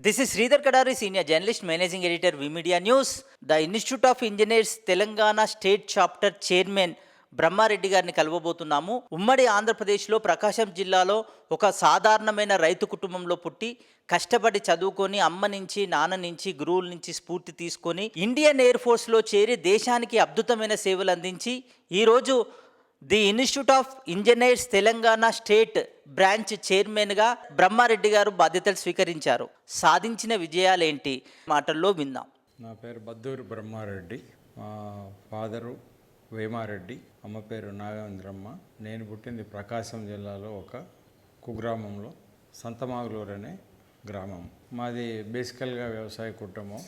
This is Sridhar Kadari, Senior Journalist, Managing Editor, VMedia News. The Institute of Engineers Telangana State Chapter Chairman Brahma Reddy గారిని కలవబోతున్నాము. ఉమ్మడి ఆంధ్రప్రదేశ్లో ప్రకాశం జిల్లాలో ఒక సాధారణమైన రైతు కుటుంబంలో పుట్టి కష్టపడి చదువుకొని అమ్మ నుంచి నాన్న నుంచి గురువుల నుంచి స్ఫూర్తి తీసుకొని ఇండియన్ ఎయిర్ ఫోర్స్లో చేరి దేశానికి అద్భుతమైన సేవలు అందించి ఈరోజు the institute of engineers Telangana state branch చైర్మన్గా బ్రహ్మారెడ్డి గారు బాధ్యతలు స్వీకరించారు. సాధించిన విజయాలేంటి మాటల్లో విందాం. నా పేరు బద్దూరు బ్రహ్మారెడ్డి. మా ఫాదరు వేమారెడ్డి, అమ్మ పేరు నాగేంద్రమ్మ. నేను పుట్టింది ప్రకాశం జిల్లాలో ఒక కుగ్రామంలో, సంతమాగులూరు అనే గ్రామం. మాది బేసికల్గా వ్యవసాయ కుటుంబం.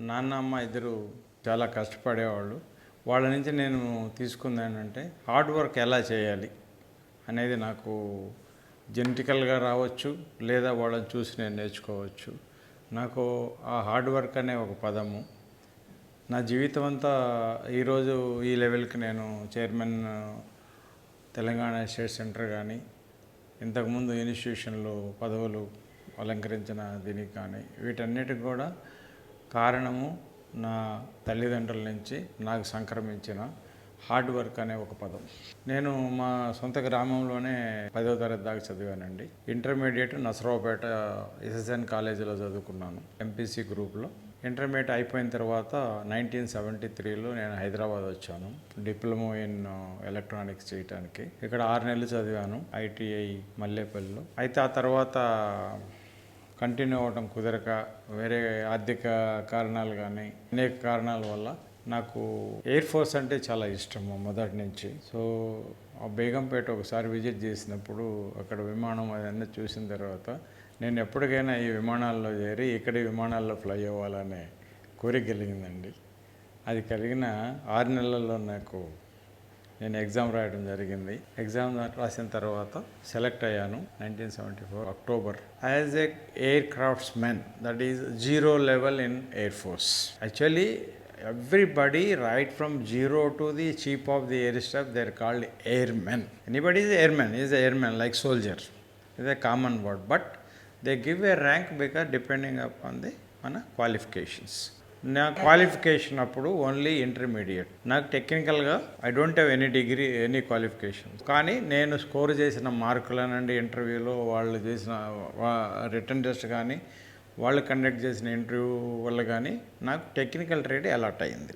నాన్న అమ్మ ఇద్దరు చాలా కష్టపడేవాళ్ళు. వాళ్ళ నుంచి నేను తీసుకుంది ఏంటంటే హార్డ్ వర్క్ ఎలా చేయాలి అనేది నాకు జెనెటికల్గా రావచ్చు, లేదా వాళ్ళని చూసి నేను నేర్చుకోవచ్చు. నాకు ఆ హార్డ్ వర్క్ అనే ఒక పదము నా జీవితం అంతా ఈరోజు ఈ లెవెల్కి నేను చైర్మన్ తెలంగాణ స్టేట్ సెంటర్ కానీ ఇంతకుముందు ఇన్స్టిట్యూషన్లో పదవులు అలంకరించిన దీనికి కానీ వీటన్నిటికి కూడా కారణము నా తల్లిదండ్రుల నుంచి నాకు సంక్రమించిన హార్డ్ వర్క్ అనే ఒక పదం. నేను మా సొంత గ్రామంలోనే 10వ తరగతి దాకా చదివానండి. ఇంటర్మీడియట్ నసరావుపేట ఎస్ఎస్ఎన్ కాలేజీలో చదువుకున్నాను, ఎంపీసీ గ్రూప్లో. ఇంటర్మీడియట్ అయిపోయిన తర్వాత 1973లో నేను హైదరాబాద్ వచ్చాను డిప్లొమా ఇన్ ఎలక్ట్రానిక్స్ చేయడానికి. ఇక్కడ 6 నెలలు చదివాను ఐటీఐ మల్లేపల్లిలో. అయితే ఆ తర్వాత కంటిన్యూ అవ్వడం కుదరక వేరే ఆర్థిక కారణాలు కానీ అనేక కారణాల వల్ల నాకు ఎయిర్ ఫోర్స్ అంటే చాలా ఇష్టము మొదటి నుంచి. సో ఆ బేగంపేట ఒకసారి విజిట్ చేసినప్పుడు అక్కడ విమానం అదన్నీ చూసిన తర్వాత నేను ఎప్పటికైనా ఈ విమానాల్లో చేరి ఇక్కడ విమానాల్లో ఫ్లై అవ్వాలనే కోరిక కలిగిందండి. అది కలిగిన 6 నెలల్లో నేను ఎగ్జామ్ రాయడం జరిగింది. ఎగ్జామ్ రాసిన తర్వాత సెలెక్ట్ అయ్యాను 1974 October as a air crafts men, that is 0 level in air force. Actually everybody right from 0 to the chief of the air staff, they are called airmen. Anybody is airman, is a airman like soldier, is a common word, but they give a rank because depending upon the మన qualifications. నా qualification అప్పుడు only intermediate. నాకు టెక్నికల్గా I don't have any degree, any qualifications. కానీ నేను score చేసిన మార్కులనండి, ఇంటర్వ్యూలో వాళ్ళు చేసిన రిటర్న్ టెస్ట్ కానీ వాళ్ళు కండక్ట్ చేసిన ఇంటర్వ్యూ వల్ల కానీ నాకు టెక్నికల్ ట్రేడ్ అలాట్ అయింది.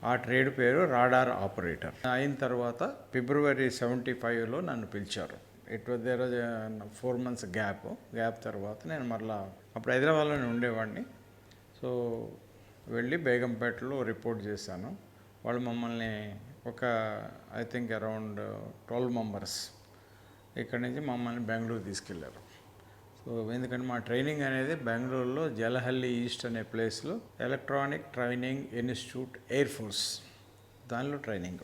ఆ ట్రేడ్ పేరు రాడార్ ఆపరేటర్. అయిన తర్వాత ఫిబ్రవరి 75లో నన్ను పిలిచారు. It was there was 4 months gap తర్వాత నేను మరలా అప్పుడు హైదరాబాద్లోనే ఉండేవాడిని. సో వెళ్ళి బేగంపేటలో రిపోర్ట్ చేశాను. వాళ్ళు మమ్మల్ని ఒక ఐ థింక్ అరౌండ్ 12 members ఇక్కడి నుంచి మమ్మల్ని బెంగళూరు తీసుకెళ్ళారు. సో ఎందుకంటే మా ట్రైనింగ్ అనేది బెంగళూరులో జలహల్లి ఈస్ట్ అనే ప్లేస్లో electronic training institute air force, దానిలో ట్రైనింగ్.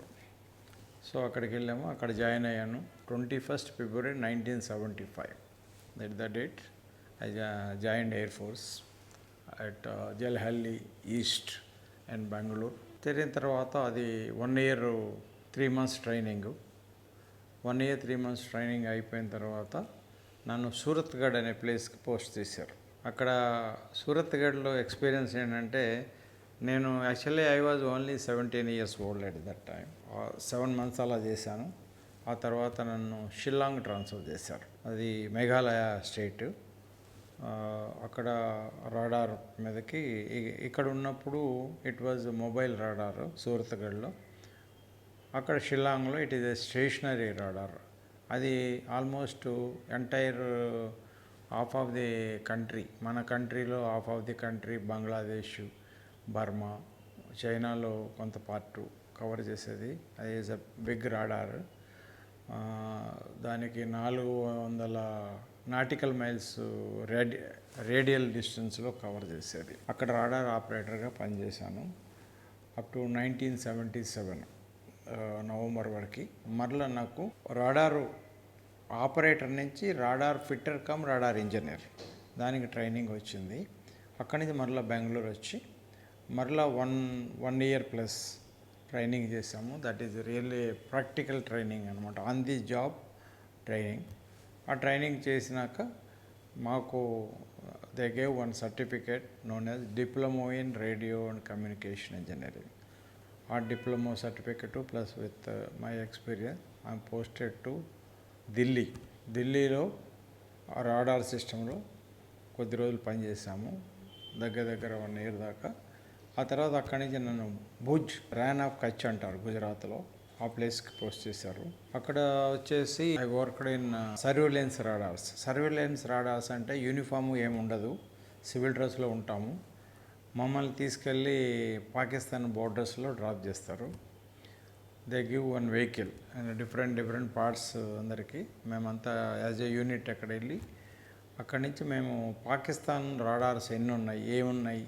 సో అక్కడికి వెళ్ళాము, అక్కడ జాయిన్ అయ్యాను 21st February 1975. That the date I joined air force at Jalahalli east and Bengaluru. తిరిగిన తర్వాత అది 1 year 3 months training. 1 year 3 months training అయిపోయిన తర్వాత నన్ను సూరత్గఢ్ అనే ప్లేస్కి పోస్ట్ చేశారు. అక్కడ సూరత్గఢ్లో ఎక్స్పీరియన్స్ ఏంటంటే, నేను actually I was only 17 years old at that time. 7 months అలా చేశాను. ఆ తర్వాత నన్ను షిల్లాంగ్ ట్రాన్స్ఫర్ చేశారు, అది మేఘాలయ స్టేట్. అక్కడ రాడార్ మీదకి ఇక్కడ ఉన్నప్పుడు ఇట్ వాజ్ మొబైల్ రాడార్ సూరత్గఢ్లో. అక్కడ షిల్లాంగ్లో it is a stationary radar. అది almost entire half of the country, మన కంట్రీలో half of the country, Bangladesh, Burma, చైనాలో కొంత పార్టు కవర్ చేసేది. అది ఈజ్ అ బిగ్ రాడార్. దానికి 400 nautical miles రేడియల్ డిస్టెన్స్లో కవర్ చేసేది. అక్కడ రాడార్ ఆపరేటర్గా పనిచేశాను అప్ టు 1977 నవంబర్ వరకు. మరలా నాకు రాడార్ ఆపరేటర్ నుంచి radar fitter cum radar engineer దానికి ట్రైనింగ్ వచ్చింది. అక్కడి నుంచి మరలా బెంగళూరు వచ్చి మరలా వన్ ఇయర్ ప్లస్ ట్రైనింగ్ చేసాము. That is really practical training అనమాట, ఆన్ ది జాబ్ ట్రైనింగ్. ఆ ట్రైనింగ్ చేసినాక మాకు they gave one certificate known as diploma in radio and communication engineering. ఆ diploma certificate plus with my experience I'm posted to ఢిల్లీలో radar సిస్టంలో కొద్ది రోజులు పనిచేసాము, దగ్గర 1 year దాకా. ఆ తర్వాత అక్కడి నుంచి నన్ను భుజ్ ర్యాన్ ఆఫ్ కచ్ అంటారు గుజరాత్లో, ఆ ప్లేస్కి పోస్ట్ చేశారు. అక్కడ వచ్చేసి I worked in surveillance radars అంటే యూనిఫామ్ ఏమి ఉండదు, సివిల్ డ్రెస్లో ఉంటాము. మమ్మల్ని తీసుకెళ్ళి పాకిస్తాన్ బోర్డర్స్లో డ్రాప్ చేస్తారు. They give one vehicle and different parts అందరికీ. మేమంతా యాజ్ ఏ యూనిట్ అక్కడ వెళ్ళి అక్కడి నుంచి మేము పాకిస్తాన్ రాడార్స్ ఎన్ని ఉన్నాయి, ఏమున్నాయి,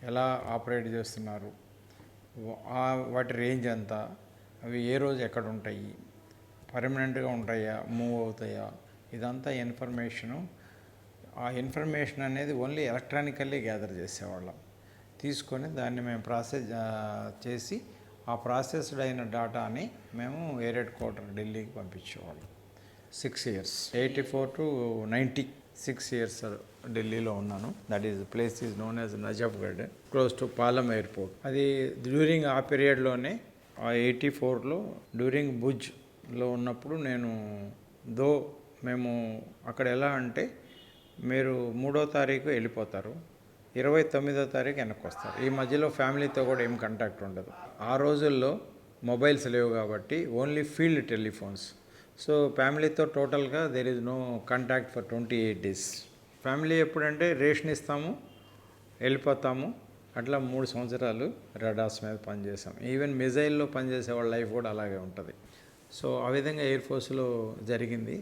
ఎలా ఆపరేట్ చేస్తున్నారు, వాటి రేంజ్ ఎంత, అవి ఏ రోజు ఎక్కడ ఉంటాయి, పర్మనెంట్గా ఉంటాయా, మూవ్ అవుతాయా, ఇదంతా ఇన్ఫర్మేషను. ఆ ఇన్ఫర్మేషన్ అనేది ఓన్లీ ఎలక్ట్రానికల్లీ గ్యాదర్ చేసేవాళ్ళం. తీసుకొని దాన్ని మేము ప్రాసెస్ చేసి ఆ ప్రాసెస్డ్ అయిన డేటాని మేము ఎయిర్ హెడ్ క్వార్టర్ ఢిల్లీకి పంపించేవాళ్ళం. 6 years 84 to 90 6 years ఢిల్లీలో ఉన్నాను. That is place is known as Najafgarh, close to Palam airport. అది డ్యూరింగ్ ఆ పీరియడ్లోనే, ఆ 84లో డ్యూరింగ్ భుజ్లో ఉన్నప్పుడు మేము అక్కడ ఎలా అంటే మీరు 3వ తారీఖు వెళ్ళిపోతారు, 29వ తారీఖు వెనక్కి వస్తారు. ఈ మధ్యలో ఫ్యామిలీతో కూడా ఏం కాంటాక్ట్ ఉండదు. ఆ రోజుల్లో మొబైల్స్ లేవు కాబట్టి ఓన్లీ ఫీల్డ్ టెలిఫోన్స్. సో ఫ్యామిలీతో టోటల్గా there is no contact for 28 days. Family ఎప్పుడంటే రేషన్ ఇస్తాము, వెళ్ళిపోతాము. అట్లా 3 సంవత్సరాలు రడార్స్ మీద పనిచేసాం. ఈవెన్ మిజైల్లో పనిచేసే వాళ్ళ లైఫ్ కూడా అలాగే ఉంటుంది. సో ఆ విధంగా ఎయిర్ ఫోర్స్లో జరిగింది.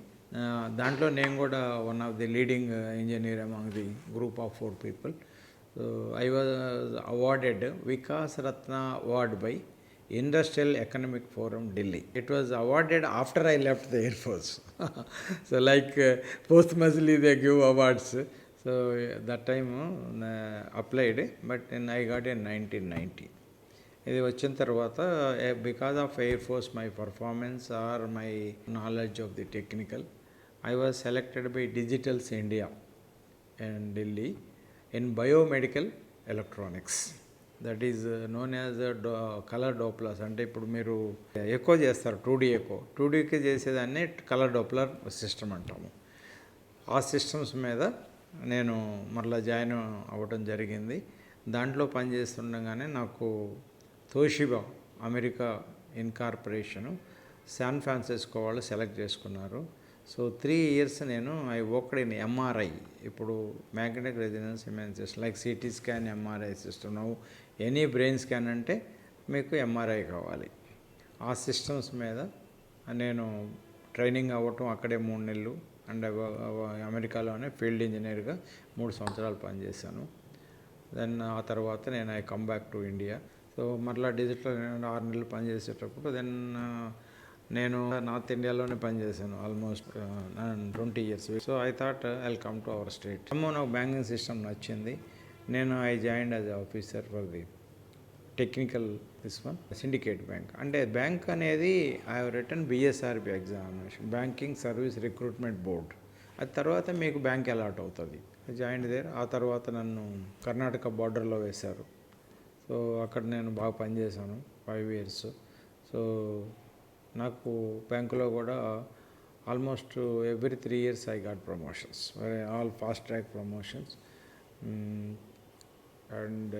దాంట్లో నేను కూడా one of the leading engineer among the group of 4 people. So I was awarded Vikas Ratna award by Industrial Economic Forum Delhi. It was awarded after I left the Air Force. So like posthumously they give awards. So that time applied, but then I got in 1990. ఇది వచ్చిన తర్వాత because of air force my performance or my knowledge of the technical, I was selected by digitals India and Delhi in biomedical electronics. That is known as colour Dopplers. అంటే ఇప్పుడు మీరు echo చేస్తారు, 2D echo, 2Dకి చేసేదాన్ని colour Doppler system అంటాము. ఆ systems మీద నేను మరలా జాయిన్ అవ్వడం జరిగింది. దాంట్లో పనిచేస్తుండగానే నాకు తోషిబా అమెరికా ఇన్కార్పొరేషను శాన్ ఫ్రాన్సిస్కో వాళ్ళు సెలెక్ట్ చేసుకున్నారు. సో 3 years నేను ఐ వర్క్డ్ ఇన్ MRI. ఇప్పుడు magnetic resonance imaging system like CT scan, MRI system. నవ్వు ఎనీ బ్రెయిన్ స్కాన్ అంటే మీకు MRI కావాలి. ఆ సిస్టమ్స్ మీద నేను ట్రైనింగ్ అవ్వటం, అక్కడే 3 నెలలు అండ్ అమెరికాలోనే ఫీల్డ్ ఇంజనీర్గా 3 సంవత్సరాలు పనిచేశాను. దెన్ ఆ తర్వాత నేను I come back to India. So మరలా డిజిటల్ 6 నెలలు పనిచేసేటప్పుడు దెన్ నేను నార్త్ ఇండియాలోనే పనిచేశాను almost 20 years. So I thought I will come to our state. నాకు బ్యాంకింగ్ సిస్టమ్ నచ్చింది. నేను I joined as officer for the technical syndicate bank. అంటే బ్యాంక్ అనేది I have written BSRB examination, banking service recruitment board. అది తర్వాత మీకు bank allot అవుతుంది. Joined there. ఆ తర్వాత నన్ను కర్ణాటక బార్డర్లో వేశారు. సో అక్కడ నేను బాగా పనిచేశాను 5 years. సో నాకు బ్యాంకులో కూడా almost every 3 years I got promotions, all fast track promotions. And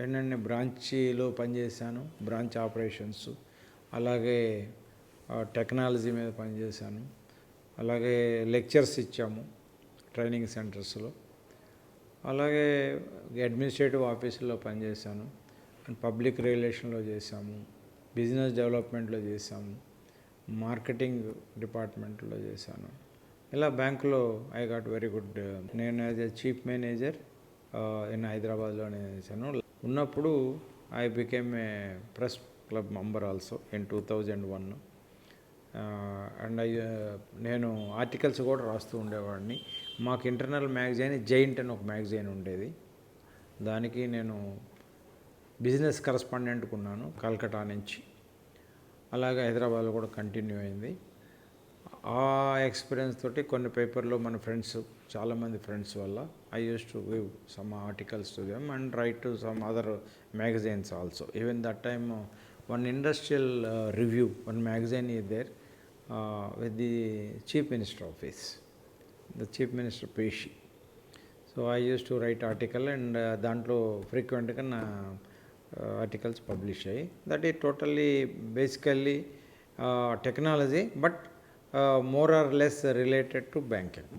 ఏంటంటే బ్రాంచీలో పనిచేశాను, బ్రాంచ్ ఆపరేషన్స్, అలాగే టెక్నాలజీ మీద పనిచేశాను, అలాగే లెక్చర్స్ ఇచ్చాము ట్రైనింగ్ సెంటర్స్లో, అలాగే అడ్మినిస్ట్రేటివ్ ఆఫీసులో పనిచేశాను, అండ్ పబ్లిక్ రిలేషన్లో చేశాము, బిజినెస్ డెవలప్మెంట్లో చేశాము, మార్కెటింగ్ డిపార్ట్మెంట్లో చేశాను. ఇలా బ్యాంకులో ఐ గాట్ వెరీ గుడ్. నేను as a chief manager in హైదరాబాద్లోనే చేశాను. ఉన్నప్పుడు I became a press club member also in 2001. And నేను ఆర్టికల్స్ కూడా రాస్తూ ఉండేవాడిని. మాకు ఇంటర్నల్ మ్యాగజైన్ జైంట్ అని ఒక మ్యాగజైన్ ఉండేది. దానికి నేను బిజినెస్ కరస్పాండెంట్గా ఉన్నాను కల్కటా నుంచి. అలాగే హైదరాబాద్లో కూడా కంటిన్యూ అయింది. ఆ ఎక్స్పీరియన్స్ తోటి కొన్ని పేపర్లో మన ఫ్రెండ్స్ చాలామంది ఫ్రెండ్స్ వల్ల I used to give some articles to them and write to some other magazines also. Even that time one industrial review, one magazine is there with the chief minister office, the chief minister పేషి. So I used to write article and దాంట్లో ఫ్రీక్వెంట్గా నా articles publish అయ్యి. That ఈ totally basically technology but more or less related to banking.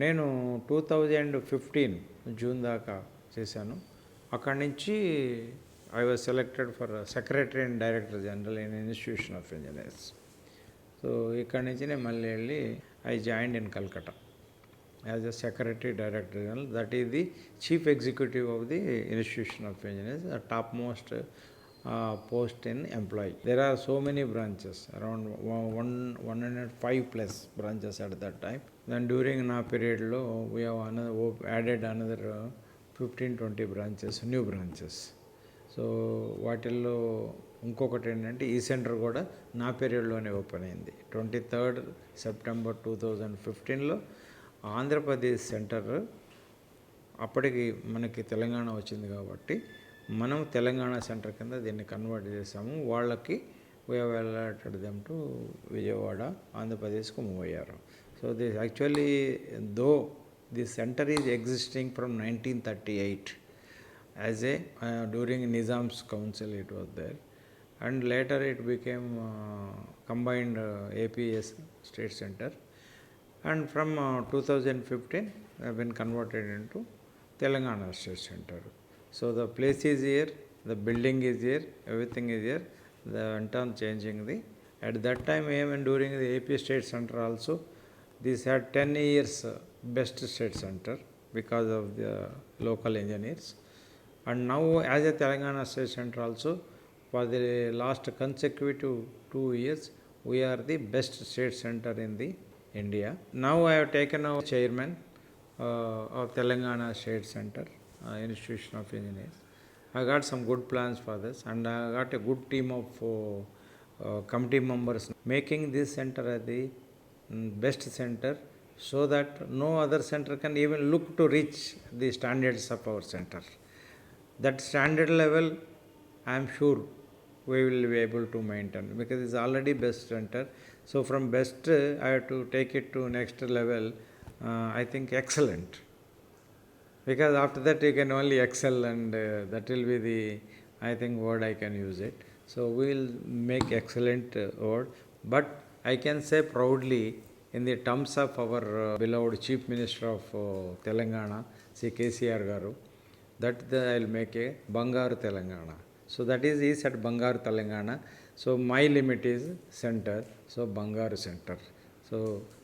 నేను 2015 June దాకా చేశాను. అక్కడి నుంచి I was selected for secretary and director general in institution of engineers. So ఇక్కడి నుంచి నేను మళ్ళీ వెళ్ళి I joined in Calcutta as a secretary director general, that is the chief executive of the institution of engineers, a topmost post in employee. There are so many branches, around 105 plus branches at that time. Then during na period lo we have added another 15-20 branches, new branches. So వాటిల్లో ఇంకొకటి ఏంటంటే ఈ centre కూడా నా పీరియడ్లోనే open అయింది. 23rd September 2015లో Andhra Pradesh centre. అప్పటికి మనకి తెలంగాణ వచ్చింది కాబట్టి మనం తెలంగాణ సెంటర్ కింద దీన్ని కన్వర్ట్ చేసాము. వాళ్ళకి వెళ్ళాటెడ్ దెమ్ టు విజయవాడ, ఆంధ్రప్రదేశ్కు మూవ్ అయ్యారు. So this actually though this centre is existing from 1938 as a during Nizam's council it was there, and later it became combined APS state center, and from 2015 have been converted into Telangana state center. So the place is here, the building is here, everything is here. The entire changing the at that time even during the AP state center also this had 10 years best state center because of the local engineers. And now as a Telangana state center also for the last consecutive 2 years we are the best state center in the India. Now I have taken over chairman of Telangana state center institution of engineers. I got some good plans for this and I got a good team of committee members making this center as the best center so that no other center can even look to reach the standards of our center. That standard level I am sure we will be able to maintain because it's already best center. So from best I have to take it to next level, I think excellent, because after that you can only excel and that will be the I think word I can use it. So we will make excellent word, but I can say proudly in the terms of our beloved Chief Minister of Telangana, Sri KCR Garu, that I will make a Bangaru Telangana. So that is he said Bangaru Telangana. So my limit is center, so Bangaru center. So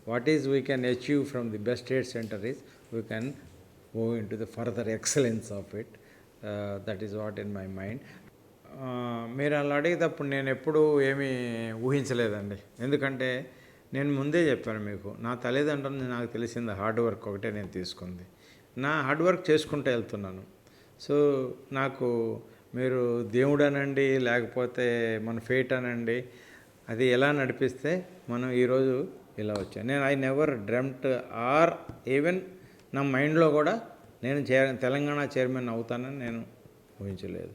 what is we can achieve from the best state center is we can go into the further excellence of it. That is what in my mind. మీరు అలా అడిగేటప్పుడు నేను ఎప్పుడూ ఏమీ ఊహించలేదండి. ఎందుకంటే నేను ముందే చెప్పాను మీకు, నా తల్లిదండ్రులు నాకు తెలిసింది హార్డ్ వర్క్ ఒకటే నేను తీసుకుంది. నా హార్డ్ వర్క్ చేసుకుంటూ వెళ్తున్నాను. సో నాకు మీరు దేవుడు అనండి లేకపోతే మన ఫేట్ అనండి, అది ఎలా నడిపిస్తే మనం ఈరోజు ఇలా వచ్చాను. నేను I never dreamt or even నా మైండ్లో కూడా నేను తెలంగాణ చైర్మన్ అవుతానని నేను ఊహించలేదు.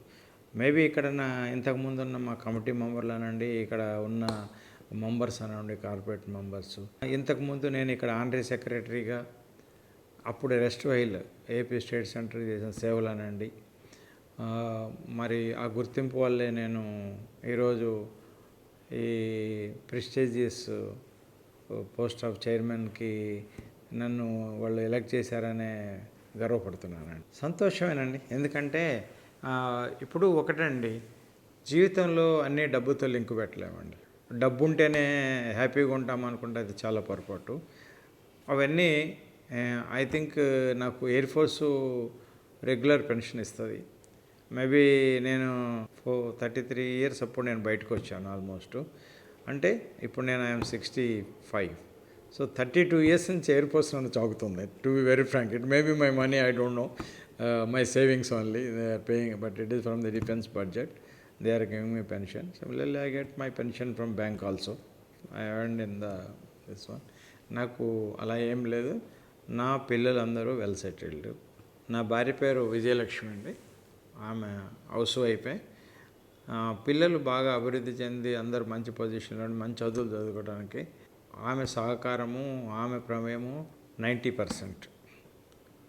మేబీ ఇక్కడ నా ఇంతకుముందు ఉన్న మా కమిటీ మెంబర్లు అనండి, ఇక్కడ ఉన్న మెంబర్స్ అనండి, కార్పొరేట్ మెంబర్స్, ఇంతకుముందు నేను ఇక్కడ ఆనరీ సెక్రటరీగా అప్పుడు rest while AP state centre చేసిన సేవలు అనండి, మరి ఆ గుర్తింపు వల్లే నేను ఈరోజు ఈ ప్రెస్టీజియస్ పోస్ట్ ఆఫ్ చైర్మన్కి నన్ను వాళ్ళు ఎలక్ట్ చేశారనే గర్వపడుతున్నానండి. సంతోషమేనండి. ఎందుకంటే ఇప్పుడు ఒకటండి, జీవితంలో అన్నీ డబ్బుతో లింక్ పెట్టలేమండి. డబ్బు ఉంటేనే హ్యాపీగా ఉంటాం అనుకుంటే అది చాలా పొరపాటు. అవన్నీ ఐ థింక్ నాకు ఎయిర్ ఫోర్సు రెగ్యులర్ పెన్షన్ ఇస్తుంది. మేబీ నేను 33 years అప్పుడు నేను బయటకు వచ్చాను ఆల్మోస్ట్. అంటే ఇప్పుడు నేను ఐఎమ్ 65. సో 32 years నుంచి ఎయిర్ ఫోర్స్ నన్ను చాకుతుంది. To be very frank, it maybe my money, I don't know, my savings only they are paying, but it is from the defence budget. They are giving me pension. Similarly, I get my pension from bank also. I earned in the this one. నాకు అలా ఏం లేదు. నా పిల్లలందరూ well settled. నా భార్య పేరు విజయలక్ష్మి అండి. ఆమె హౌస్ వైఫే. పిల్లలు బాగా అభివృద్ధి చెంది అందరూ మంచి పొజిషన్లో మంచి చదువులు చదువుకోవడానికి ఆమె సహకారము, ఆమె ప్రమేయము 90%.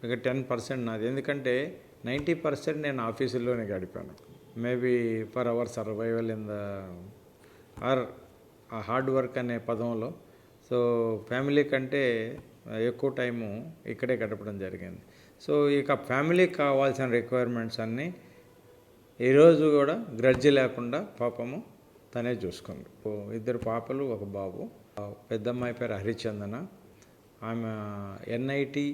ఇక 10% నాది. ఎందుకంటే 90% నేను ఆఫీసుల్లోనే గడిపాను. Maybe for our survival in the or ఆ హార్డ్ వర్క్ అనే పదంలో. సో ఫ్యామిలీ కంటే ఎక్కువ టైము ఇక్కడే గడపడం జరిగింది. సో ఇక ఫ్యామిలీకి కావాల్సిన రిక్వైర్మెంట్స్ అన్నీ ఈరోజు కూడా గ్రడ్జి లేకుండా పాపము తనే చూసుకుంది. 2 పాపలు, 1 బాబు. పెద్దమ్మాయి పేరు హరిచందన. ఆమె ఎన్ఐటి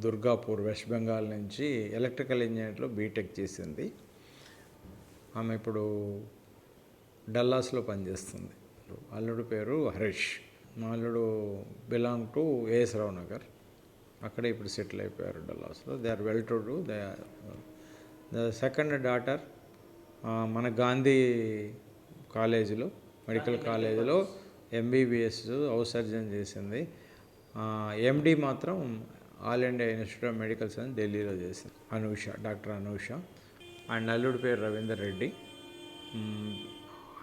దుర్గాపూర్ వెస్ట్ బెంగాల్ నుంచి ఎలక్ట్రికల్ ఇంజనీర్లో బీటెక్ చేసింది. ఆమె ఇప్పుడు డల్లాస్లో పనిచేస్తుంది. అల్లుడు పేరు హరీష్. మా అల్లుడు belong to AS Rao Nagar. అక్కడే ఇప్పుడు సెటిల్ అయిపోయారు డల్లాస్లో. They are well to do. The second daughter మన గాంధీ కాలేజీలో, మెడికల్ కాలేజీలో ఎంబీబీఎస్ హౌస్ సర్జన్ చేసింది. ఎండి మాత్రం all India institute of medical science ఢిల్లీలో చేసింది. అనూష, డాక్టర్ అనూష. అండ్ అల్లుడి పేరు రవీందర్ రెడ్డి.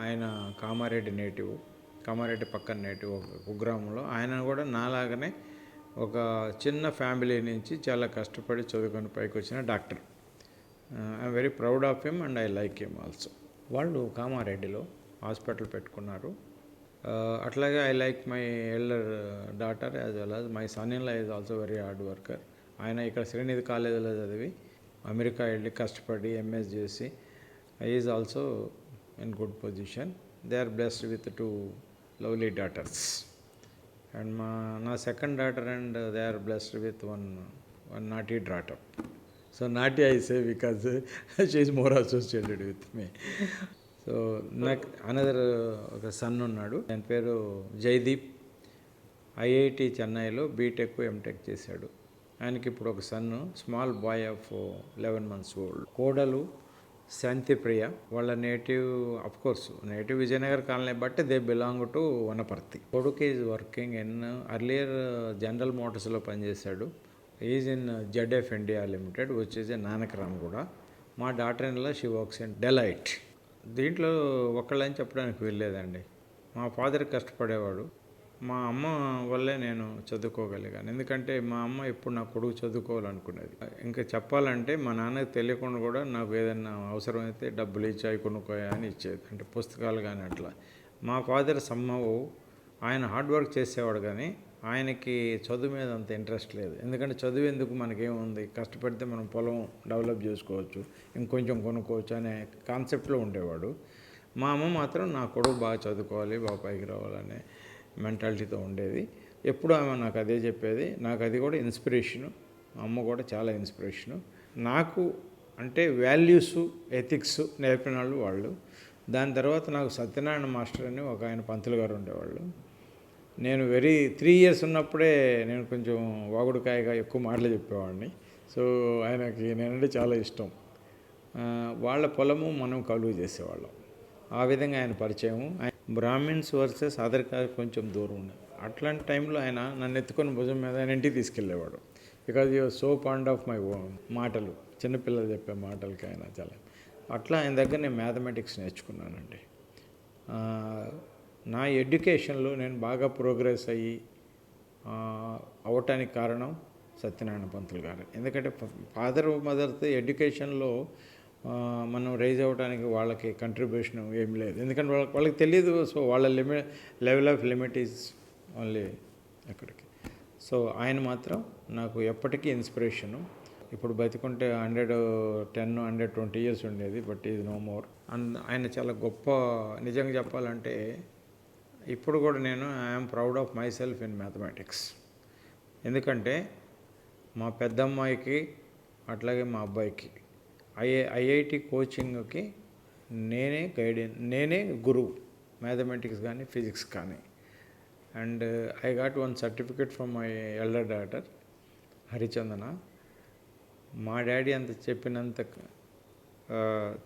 ఆయన కామారెడ్డి నేటివ్, కామారెడ్డి పక్కన నేటివ్, ఒక కుగ్రామంలో. ఆయన కూడా నాలాగనే ఒక చిన్న ఫ్యామిలీ నుంచి చాలా కష్టపడి చదువుకొని పైకి వచ్చిన doctor. I'm very proud of him and I like him also. వాళ్ళు కామారెడ్డిలో హాస్పిటల్ పెట్టుకున్నారు. అట్లాగే I like my elder daughter as well as my son in law is also very hard worker. ఆయన ఇక్కడ శ్రీనిధి కాలేజీలో చదివి అమెరికా వెళ్ళి కష్టపడి ఎంఎస్ చేసి is also in good position. They are blessed with 2 lovely daughters. And నా second daughter and they are blessed with one naughty daughter. So naughty I say because she is more associated with me. So నాకు another ఒక son ఉన్నాడు. ఆయన పేరు Jaideep. IIT చెన్నైలో BTech MTech చేశాడు. ఆయనకి ఇప్పుడు ఒక సన్ను, small boy of 11 months old. కోడలు శాంతిప్రియ. వాళ్ళ native of course native Vijayanagar colony, but they belong to Wanaparthy. కొడుకు is working in earlier general మోటార్స్లో పనిచేశాడు. Is in ZF India limited which is a Nanakram కూడా. మా daughter in law she works in Deloitte. దీంట్లో ఒకళ్ళని చెప్పడానికి వీల్లేదండి. మా ఫాదర్ కష్టపడేవాడు. మా అమ్మ వల్లే నేను చదువుకోగలిగాను. ఎందుకంటే మా అమ్మ ఎప్పుడు నా కొడుకు చదువుకోవాలనుకునేది. ఇంకా చెప్పాలంటే మా నాన్నకి తెలియకుండా కూడా నాకు ఏదైనా అవసరమైతే డబ్బులు ఇచ్చి అవి కొనుక్కోయా అని ఇచ్చేది. అంటే పుస్తకాలు కానీ అట్లా. మా ఫాదర్ సమ్మవు ఆయన హార్డ్ వర్క్ చేసేవాడు, కానీ ఆయనకి చదువు మీద అంత ఇంట్రెస్ట్ లేదు. ఎందుకంటే చదువు ఎందుకు, మనకేముంది, కష్టపడితే మనం పొలం డెవలప్ చేసుకోవచ్చు, ఇంకొంచెం కొనుక్కోవచ్చు అనే కాన్సెప్ట్లో ఉండేవాడు. మా అమ్మ మాత్రం నా కొడుకు బాగా చదువుకోవాలి, బాగా పైకి రావాలనే మెంటాలిటీతో ఉండేది. ఎప్పుడు ఆమె నాకు అదే చెప్పేది. నాకు అది కూడా ఇన్స్పిరేషను. మా అమ్మ కూడా చాలా ఇన్స్పిరేషను నాకు. అంటే వాల్యూస్, ఎథిక్స్ నేర్పిన వాళ్ళు. దాని తర్వాత నాకు సత్యనారాయణ మాస్టర్ అని ఒక ఆయన పంతులు గారు ఉండేవాళ్ళు. నేను 3 years ఉన్నప్పుడే నేను కొంచెం వాగుడుకాయగా ఎక్కువ మాటలు చెప్పేవాడిని. సో ఆయనకి నేనంటే చాలా ఇష్టం. వాళ్ళ పొలము మనం కలుగు చేసేవాళ్ళం. ఆ విధంగా ఆయన పరిచయం. బ్రాహ్మిన్స్ వర్సెస్ అదర్ కాస్ట్ కొంచెం దూరం ఉండేది. అట్లాంటి టైంలో ఆయన నన్ను ఎత్తుకొని భుజం మీద ఆయన ఇంటికి తీసుకెళ్ళేవాడు. Because you are so fond of my మాటలు, చిన్నపిల్లలు చెప్పే మాటలకి ఆయన చాలా. అట్లా ఆయన దగ్గర నేను మ్యాథమెటిక్స్ నేర్చుకున్నానండి. నా ఎడ్యుకేషన్లో నేను బాగా ప్రోగ్రెస్ అయ్యి అవటానికి కారణం సత్యనారాయణ పంతులు గారు. ఎందుకంటే ఫాదర్ మదర్తో ఎడ్యుకేషన్లో మనం రైజ్ అవ్వడానికి వాళ్ళకి కంట్రిబ్యూషన్ ఏం లేదు. ఎందుకంటే వాళ్ళకి తెలియదు. సో వాళ్ళ level of limit is only అక్కడికి. సో ఆయన మాత్రం నాకు ఎప్పటికీ ఇన్స్పిరేషను. ఇప్పుడు బతికుంటే 110, 120 years ఉండేది, బట్ ఈజ్ నో మోర్. ఆయన చాలా గొప్ప. నిజంగా చెప్పాలంటే ఇప్పుడు కూడా నేను I'm proud of my self in mathematics. ఎందుకంటే మా పెద్దమ్మాయికి అట్లాగే మా అబ్బాయికి ఐఐటి కోచింగ్కి నేనే గురువు, మ్యాథమెటిక్స్ కానీ ఫిజిక్స్ కానీ. And I got 1 certificate from my elder daughter Harichandana. మా డాడీ అంత చెప్పినంత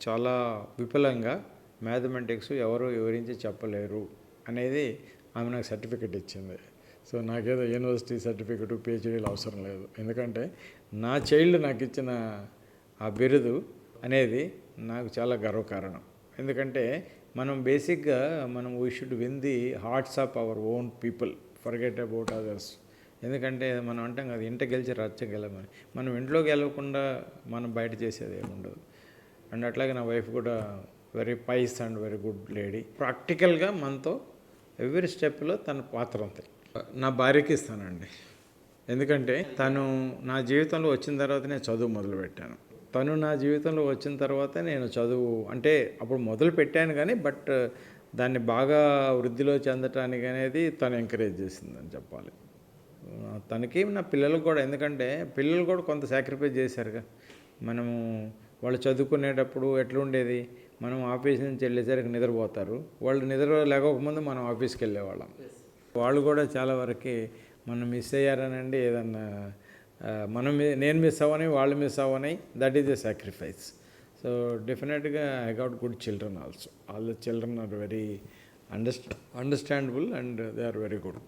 చాలా విపులంగా మ్యాథమెటిక్స్ ఎవరు వివరించి చెప్పలేరు అనేది ఆమె నాకు సర్టిఫికెట్ ఇచ్చింది. సో నాకేదో యూనివర్సిటీ సర్టిఫికెట్ పిహెచ్డీలు అవసరం లేదు. ఎందుకంటే నా చైల్డ్ నాకు ఇచ్చిన ఆ బిరుదు అనేది నాకు చాలా గర్వకారణం. ఎందుకంటే మనం బేసిక్గా we should win the hearts of our own people, forget about others. ఎందుకంటే మనం అంటాం కదా, ఇంట గెలిచి రచ్చ గెలమని. మనం ఇంట్లో గెలవకుండా మనం బయట చేసేది ఏముండదు. అండ్ అట్లాగే నా వైఫ్ కూడా very pious and very good lady. ప్రాక్టికల్గా మనతో ఎవ్రీ స్టెప్లో తన పాత్ర ఉంది. నా భార్యకి ఇస్తానండి. ఎందుకంటే తను నా జీవితంలో వచ్చిన తర్వాత నేను చదువు మొదలుపెట్టాను. తను నా జీవితంలో వచ్చిన తర్వాత నేను చదువు అంటే అప్పుడు మొదలు పెట్టాను కానీ దాన్ని బాగా వృద్ధిలో చెందటానికి అనేది తను ఎంకరేజ్ చేసిందని చెప్పాలి. తనకి నా పిల్లలకు కూడా, ఎందుకంటే పిల్లలు కూడా కొంత సాక్రిఫైస్ చేశారుగా. మనము వాళ్ళు చదువుకునేటప్పుడు ఎట్లుండేది, మనం ఆఫీస్ నుంచి వెళ్ళేసరికి నిద్రపోతారు, వాళ్ళు నిద్ర లేకపోకముందు మనం ఆఫీస్కి వెళ్ళేవాళ్ళం. వాళ్ళు కూడా చాలా వరకు మనం మిస్ అయ్యారనండి. ఏదన్నా నేను మిస్ అవ్వని, వాళ్ళు మిస్ అవ్వని, that is a sacrifice. So డెఫినెట్గా I got good children also. All the children are very understandable and they are very good.